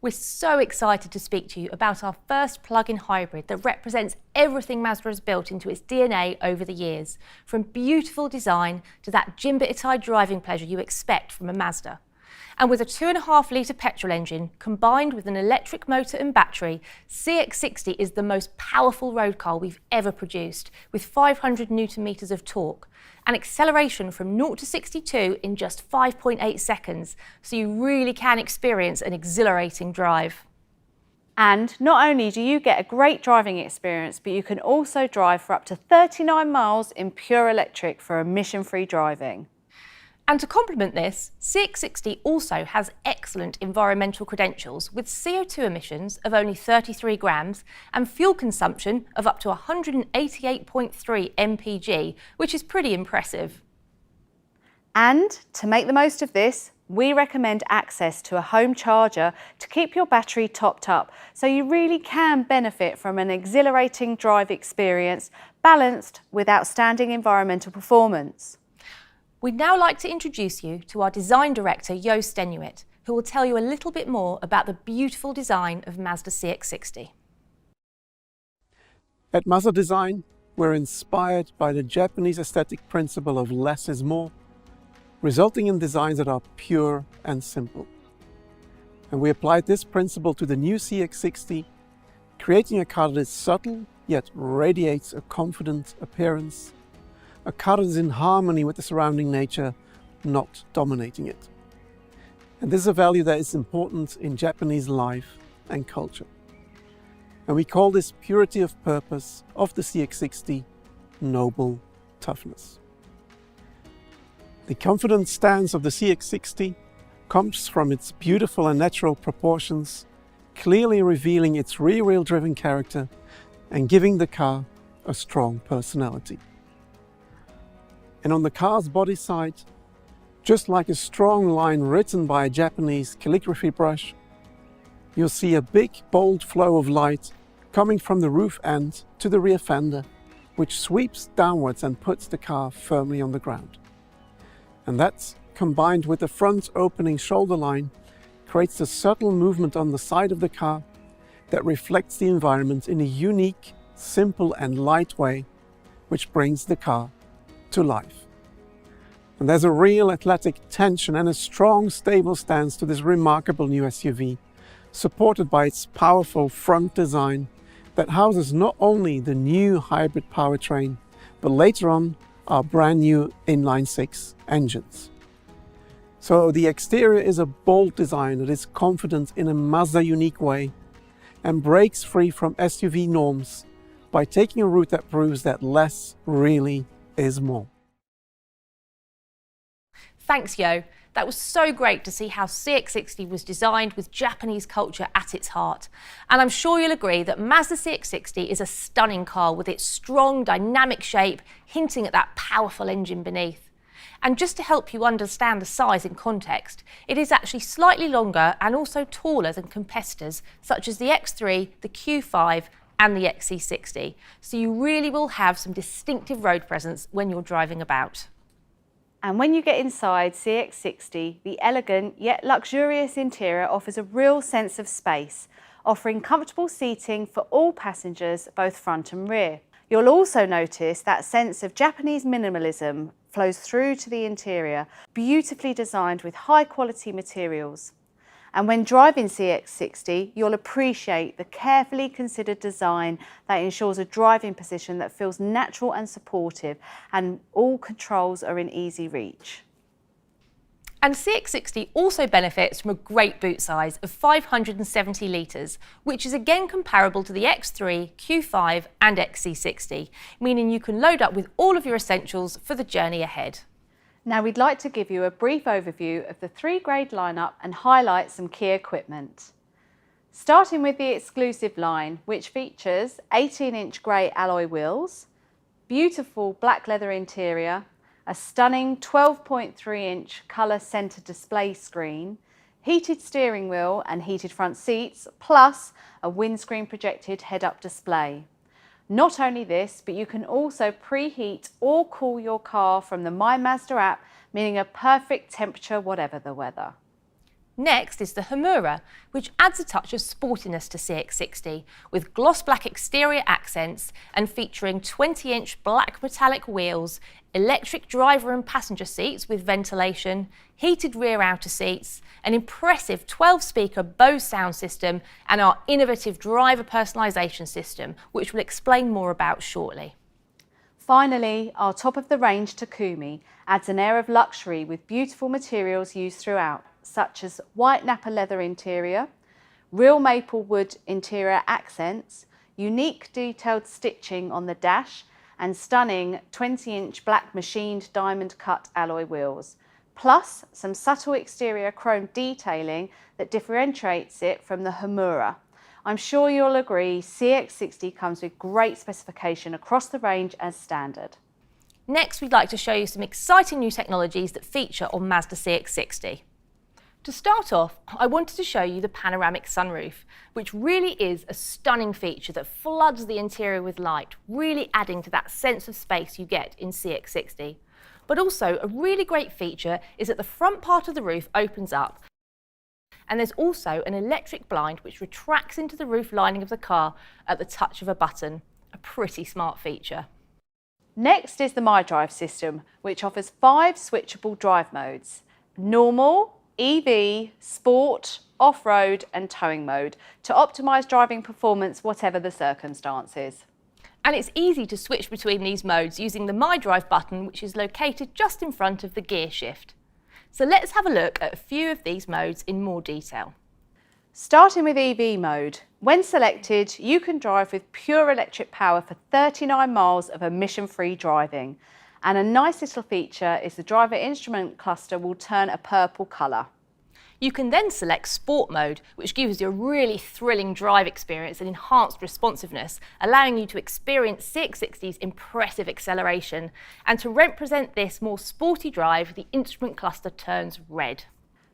We're so excited to speak to you about our first plug-in hybrid that represents everything Mazda has built into its DNA over the years, from beautiful design to that gym-bit-tied driving pleasure you expect from a Mazda. And with a 2.5 litre petrol engine combined with an electric motor and battery, CX-60 is the most powerful road car we've ever produced, with 500 Nm of torque, an acceleration from 0 to 62 in just 5.8 seconds, so you really can experience an exhilarating drive. And not only do you get a great driving experience, but you can also drive for up to 39 miles in pure electric for emission-free driving. And to complement this, CX-60 also has excellent environmental credentials with CO2 emissions of only 33 grams and fuel consumption of up to 188.3 mpg, which is pretty impressive. And to make the most of this, we recommend access to a home charger to keep your battery topped up, so you really can benefit from an exhilarating drive experience balanced with outstanding environmental performance. We'd now like to introduce you to our design director, Jo Stenuit, who will tell you a little bit more about the beautiful design of Mazda CX-60. At Mazda Design, we're inspired by the Japanese aesthetic principle of less is more, resulting in designs that are pure and simple. And we applied this principle to the new CX-60, creating a car that is subtle yet radiates a confident appearance, a car that is in harmony with the surrounding nature, not dominating it. And this is a value that is important in Japanese life and culture. And we call this purity of purpose of the CX-60 noble toughness. The confident stance of the CX-60 comes from its beautiful and natural proportions, clearly revealing its rear-wheel driven character and giving the car a strong personality. And on the car's body side, just like a strong line written by a Japanese calligraphy brush, you'll see a big, bold flow of light coming from the roof end to the rear fender, which sweeps downwards and puts the car firmly on the ground. And that, combined with the front opening shoulder line, creates a subtle movement on the side of the car that reflects the environment in a unique, simple and light way, which brings the car to life. And there's a real athletic tension and a strong, stable stance to this remarkable new SUV, supported by its powerful front design that houses not only the new hybrid powertrain, but later on our brand new inline-six engines. So the exterior is a bold design that is confident in a Mazda unique way and breaks free from SUV norms by taking a route that proves that less really is more. Thanks, Jo. That was so great to see how CX-60 was designed with Japanese culture at its heart. And I'm sure you'll agree that Mazda CX-60 is a stunning car with its strong, dynamic shape, hinting at that powerful engine beneath. And just to help you understand the size in context, it is actually slightly longer and also taller than competitors such as the X3, the Q5 and the XC60. So you really will have some distinctive road presence when you're driving about. And when you get inside CX-60, the elegant yet luxurious interior offers a real sense of space, offering comfortable seating for all passengers, both front and rear. You'll also notice that sense of Japanese minimalism flows through to the interior, beautifully designed with high-quality materials. And when driving CX-60, you'll appreciate the carefully considered design that ensures a driving position that feels natural and supportive, and all controls are in easy reach. And CX-60 also benefits from a great boot size of 570 litres, which is again comparable to the X3, Q5 and XC60, meaning you can load up with all of your essentials for the journey ahead. Now we'd like to give you a brief overview of the 3-grade lineup and highlight some key equipment. Starting with the exclusive line, which features 18-inch grey alloy wheels, beautiful black leather interior, a stunning 12.3-inch colour centre display screen, heated steering wheel and heated front seats, plus a windscreen projected head-up display. Not only this, but you can also preheat or cool your car from the My Mazda app, meaning a perfect temperature whatever the weather. Next is the Homura, which adds a touch of sportiness to CX-60 with gloss black exterior accents and featuring 20-inch black metallic wheels, electric driver and passenger seats with ventilation, heated rear outer seats, an impressive 12-speaker Bose sound system, and our innovative driver personalisation system, which we'll explain more about shortly. Finally, our top-of-the-range Takumi adds an air of luxury with beautiful materials used throughout, such as white Napa leather interior, real maple wood interior accents, unique detailed stitching on the dash, and stunning 20-inch black machined diamond cut alloy wheels, plus some subtle exterior chrome detailing that differentiates it from the Homura. I'm sure you'll agree CX-60 comes with great specification across the range as standard. Next, we'd like to show you some exciting new technologies that feature on Mazda CX-60. To start off, I wanted to show you the panoramic sunroof, which really is a stunning feature that floods the interior with light, really adding to that sense of space you get in CX-60. But also, a really great feature is that the front part of the roof opens up, and there's also an electric blind which retracts into the roof lining of the car at the touch of a button. A pretty smart feature. Next is the MyDrive system, which offers 5 switchable drive modes: normal, EV, sport, off-road and towing mode to optimise driving performance whatever the circumstances. And it's easy to switch between these modes using the MyDrive button, which is located just in front of the gear shift. So let's have a look at a few of these modes in more detail. Starting with EV mode, when selected, you can drive with pure electric power for 39 miles of emission-free driving. And a nice little feature is the driver instrument cluster will turn a purple colour. You can then select Sport mode, which gives you a really thrilling drive experience and enhanced responsiveness, allowing you to experience CX-60's impressive acceleration. And to represent this more sporty drive, the instrument cluster turns red.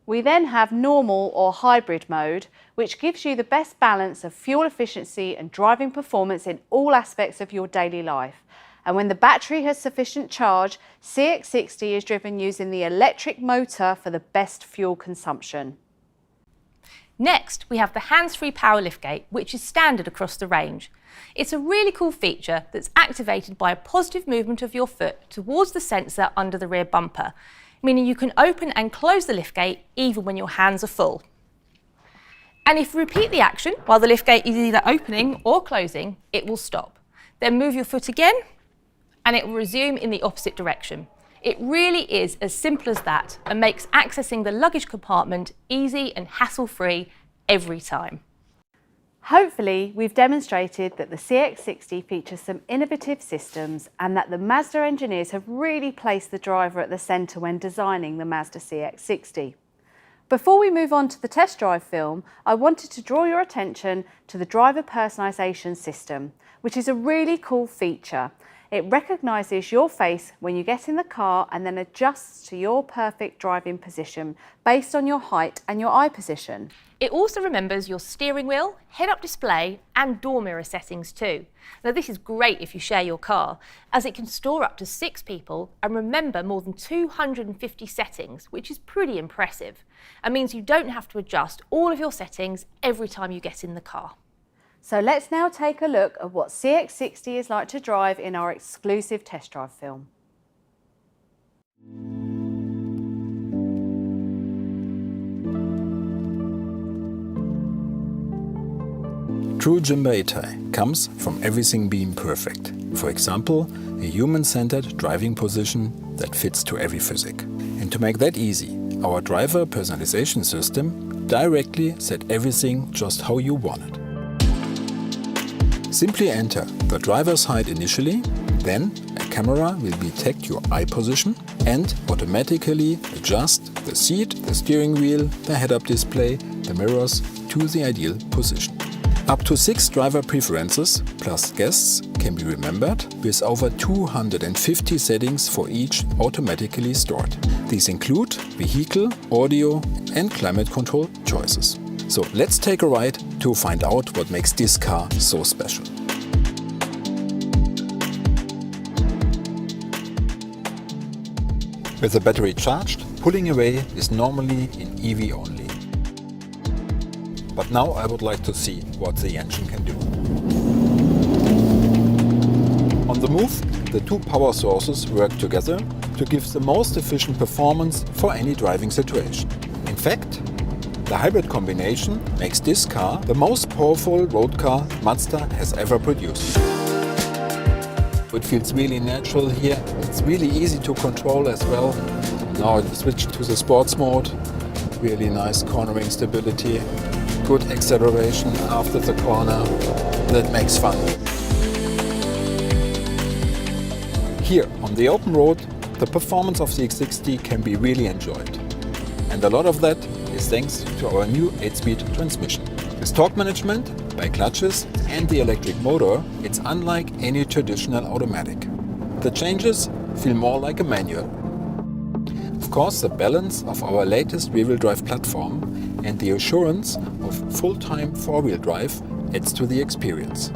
We then have normal or hybrid mode, which gives you the best balance of fuel efficiency and driving performance in all aspects of your daily life. And when the battery has sufficient charge, CX-60 is driven using the electric motor for the best fuel consumption. Next, we have the hands-free power liftgate, which is standard across the range. It's a really cool feature that's activated by a positive movement of your foot towards the sensor under the rear bumper, meaning you can open and close the liftgate even when your hands are full. And if you repeat the action while the liftgate is either opening or closing, it will stop. Then move your foot again, and it will resume in the opposite direction. It really is as simple as that and makes accessing the luggage compartment easy and hassle-free every time. Hopefully, we've demonstrated that the CX-60 features some innovative systems and that the Mazda engineers have really placed the driver at the centre when designing the Mazda CX-60. Before we move on to the test drive film, I wanted to draw your attention to the driver personalisation system, which is a really cool feature. It recognises your face when you get in the car and then adjusts to your perfect driving position based on your height and your eye position. It also remembers your steering wheel, head-up display and door mirror settings too. Now this is great if you share your car, as it can store up to 6 people and remember more than 250 settings, which is pretty impressive, and means you don't have to adjust all of your settings every time you get in the car. So let's now take a look at what CX-60 is like to drive in our exclusive test drive film. True Jimba comes from everything being perfect. For example, a human-centered driving position that fits to every physic. And to make that easy, our driver personalization system directly set everything just how you want it. Simply enter the driver's height initially, then a camera will detect your eye position and automatically adjust the seat, the steering wheel, the head-up display, the mirrors to the ideal position. Up to 6 driver preferences plus guests can be remembered, with over 250 settings for each automatically stored. These include vehicle, audio and climate control choices. So let's take a ride to find out what makes this car so special. With the battery charged, pulling away is normally in EV only. But now I would like to see what the engine can do. On the move, the two power sources work together to give the most efficient performance for any driving situation. In fact, the hybrid combination makes this car the most powerful road car Mazda has ever produced. It feels really natural here. It's really easy to control as well. Now I switch to the sports mode. Really nice cornering stability. Good acceleration after the corner. That makes fun. Here on the open road, the performance of the CX-60 can be really enjoyed. And a lot of that is thanks to our new 8-speed transmission. With torque management, by clutches and the electric motor, it's unlike any traditional automatic. The changes feel more like a manual. Of course, the balance of our latest rear-wheel drive platform and the assurance of full-time four-wheel drive adds to the experience.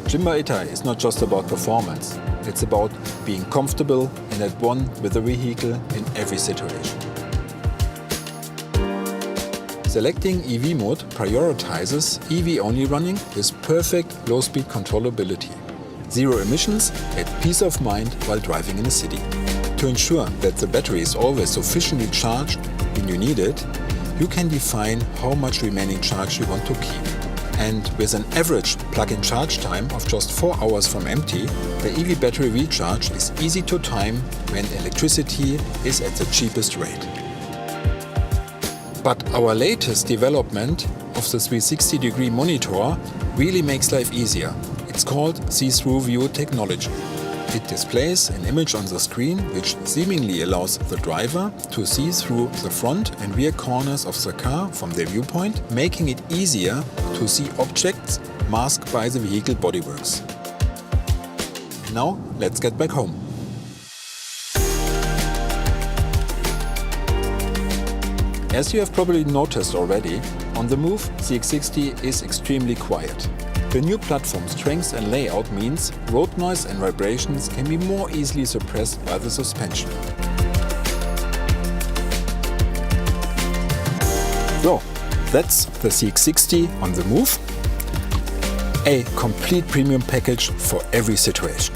Jimba Itai is not just about performance, it's about being comfortable and at one with the vehicle in every situation. Selecting EV mode prioritizes EV-only running with perfect low-speed controllability. Zero emissions add peace of mind while driving in a city. To ensure that the battery is always sufficiently charged when you need it, you can define how much remaining charge you want to keep. And with an average plug-in charge time of just 4 hours from empty, the EV battery recharge is easy to time when electricity is at the cheapest rate. But our latest development of the 360-degree monitor really makes life easier. It's called see-through view technology. It displays an image on the screen which seemingly allows the driver to see through the front and rear corners of the car from their viewpoint, making it easier to see objects masked by the vehicle bodyworks. Now let's get back home. As you have probably noticed already, on the move, CX-60 is extremely quiet. The new platform strength and layout means road noise and vibrations can be more easily suppressed by the suspension. So, that's the CX-60 on the move. A complete premium package for every situation.